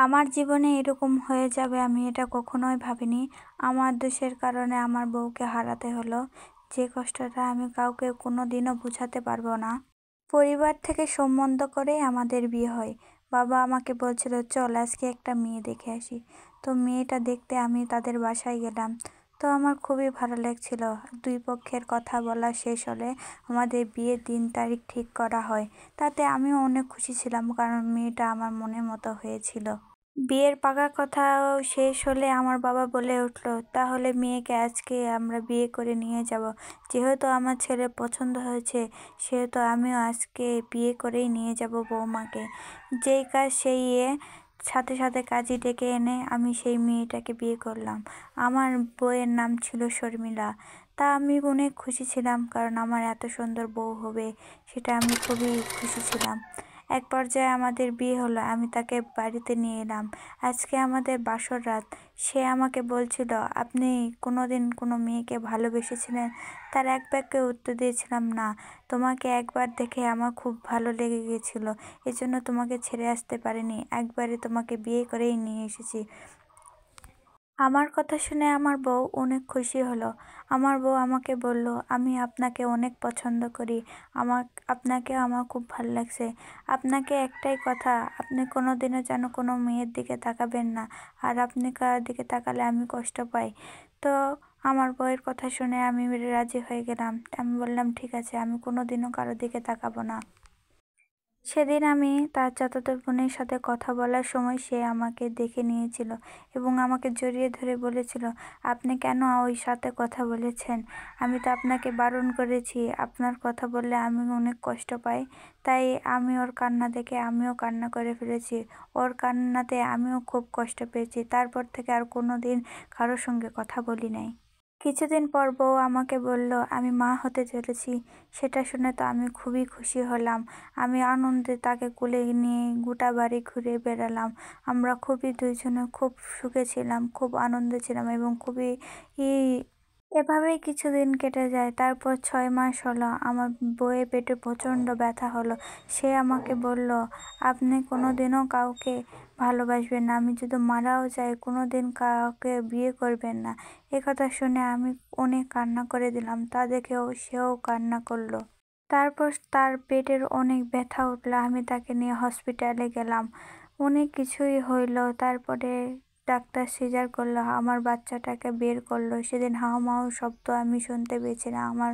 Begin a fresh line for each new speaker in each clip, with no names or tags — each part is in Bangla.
আমার জীবনে এরকম হয়ে যাবে আমি এটা কখনোই ভাবিনি। আমার দোষের কারণে আমার বউকে হারাতে হলো, যে কষ্টটা আমি কাউকে কোনোদিনও বোঝাতে পারবো না। পরিবার থেকে সম্বন্ধ করেই আমাদের বিয়ে হয়। বাবা আমাকে বলছিল, চল আজকে একটা মেয়ে দেখে আসি। তো মেয়েটা দেখতে আমি তাদের বাসায় গেলাম। তো আমার খুবই ভালো লাগছিল। দুই পক্ষের কথা বলা শেষ হলে আমাদের বিয়ের দিন তারিখ ঠিক করা হয়। তাতে আমিও অনেক খুশি ছিলাম, কারণ মেয়েটা আমার মনের মতো হয়েছিল। বিয়ের পাকা কথা শেষ হলে আমার বাবা বলে উঠলো, তাহলে মেয়েকে আজকে আমরা বিয়ে করে নিয়ে যাব। যেহেতু আমার ছেলে পছন্দ হয়েছে, সেহেতু আমিও আজকে বিয়ে করেই নিয়ে যাব বৌমাকে। যেই কাজ সেই সাথে সাথে কাজী ডেকে এনে আমি সেই মেয়েটাকে বিয়ে করলাম। আমার বউয়ের নাম ছিল শর্মিলা। তা আমি অনেক খুশি ছিলাম, কারণ আমার এত সুন্দর বউ হবে সেটা আমি খুবই খুশি ছিলাম। এক পর্যায়ে আমাদের বিয়ে হলো, আমি তাকে বাড়িতে নিয়ে এলাম। আজকে আমাদের বাসর রাত। সে আমাকে বলছিল, আপনি কোনোদিন কোনো মেয়েকে ভালোবেসেছিলেন? তার এক বাক্যে উত্তর দিয়েছিলাম, না। তোমাকে একবার দেখে আমার খুব ভালো লেগে গেছিল, এজন্য তোমাকে ছেড়ে আসতে পারিনি, একবারে তোমাকে বিয়ে করেই নিয়ে এসেছি। আমার কথা শুনে আমার বউ অনেক খুশি হলো। আমার বউ আমাকে বলল, আমি আপনাকে অনেক পছন্দ করি, আপনাকে আমার খুব ভালো লাগছে। আপনাকে একটাই কথা, আপনি কোনোদিনও যেন কোনো মেয়ের দিকে তাকাবেন না, আর আপনি কার দিকে তাকালে আমি কষ্ট পাই। তো আমার বউয়ের কথা শুনে আমি রাজি হয়ে গেলাম। আমি বললাম, ঠিক আছে, আমি কোনোদিনও কারোর দিকে তাকাবো না। সেদিন আমি তার চাচাতো বোনের সাথে কথা বলার সময় সে আমাকে দেখে নিয়েছিল এবং আমাকে জড়িয়ে ধরে বলেছিল, আপনি কেন ওই সাথে কথা বলেছেন? আমি তো আপনাকে বারণ করেছি, আপনার কথা বললে আমি অনেক কষ্ট পাই। তাই আমি ওর কান্না দেখে আমিও কান্না করে ফেলেছি। ওর কান্নাতে আমিও খুব কষ্ট পেয়েছি। তারপর থেকে আর কোনো দিন কারোর সঙ্গে কথা বলি নাই। কিছুদিন পর বউ আমাকে বলল, আমি মা হতে চলেছি। সেটা শুনে তো আমি খুবই খুশি হলাম। আমি আনন্দে তাকে কোলে নিয়ে গোটা বাড়ি ঘুরে বেড়ালাম। আমরা খুবই দুইজনে খুব সুখে ছিলাম, খুব আনন্দে ছিলাম এবং খুবই এভাবেই কিছুদিন কেটে যায়। তারপর 6 মাস হলো, আমার বউয়ের পেটে প্রচণ্ড ব্যথা হলো। সে আমাকে বলল, আপনি কোনোদিনও কাউকে ভালোবাসবেন না, আমি যদি মারাও যাই কোনোদিন কাউকে বিয়ে করবেন না। কথা শুনে আমি অনেক কান্না করে দিলাম। তা দেখেও সেও কান্না করলো। তারপর তার পেটের অনেক ব্যথা উঠলো। আমি তাকে নিয়ে হসপিটালে গেলাম। অনেক কিছুই হইলো। তারপরে ডাক্তার সিজার করলো, আমার বাচ্চাটাকে বের করলো। সেদিন হাউমাউ শব্দ আমি শুনতে পেয়েছিলাম আমার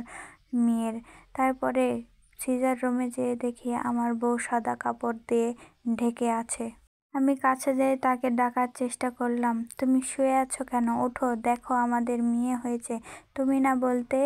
মেয়ের। তারপরে সিজার রুমে যেয়ে দেখি আমার বউ সাদা কাপড় দিয়ে ঢেকে আছে। আমি কাছে যেয়ে তাকে ডাকার চেষ্টা করলাম, তুমি শুয়ে আছো কেন? ওঠো, দেখো আমাদের মেয়ে হয়েছে। তুমি না বলতে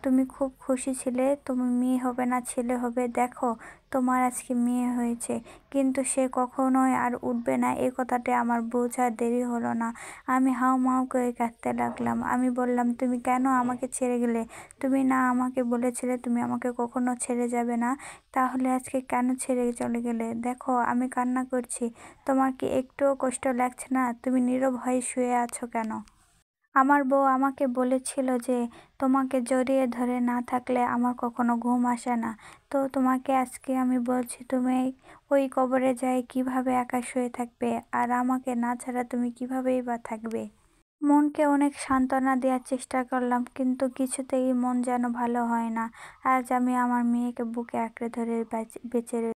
তুমি খুব খুশি ছিলে, তুমি মেয়ে হবে না ছেলে হবে, দেখো তোমার আজকে মেয়ে হয়েছে। কিন্তু সে কখনোই আর উঠবে না, এই কথাটা আমার বোঝার দেরি হলো না। আমি হাউমাউ করে কাঁদতে লাগলাম। আমি বললাম, তুমি কেন আমাকে ছেড়ে গেলে? তুমি না আমাকে বলেছিলে তুমি আমাকে কখনো ছেড়ে যাবে না? তাহলে আজকে কেন ছেড়ে চলে গেলে? দেখো আমি কান্না করছি, তোমার কি একটুও কষ্ট লাগছে না? তুমি নীরব হয়ে শুয়ে আছো কেন? আমার বউ আমাকে বলেছিল যে, তোমাকে জড়িয়ে ধরে না থাকলে আমার কখনো ঘুম আসে না। তো তোমাকে আজকে আমি বলছি, তুমি ওই কবরে যাই কিভাবে একা শুয়ে থাকবে, আর আমাকে না ছাড়া তুমি কিভাবেই বা থাকবে? মনকে অনেক সান্ত্বনা দেওয়ার চেষ্টা করলাম, কিন্তু কিছুতেই মন যেন ভালো হয় না। আজ আমি আমার মেয়েকে বুকে আঁকড়ে ধরে বেঁচে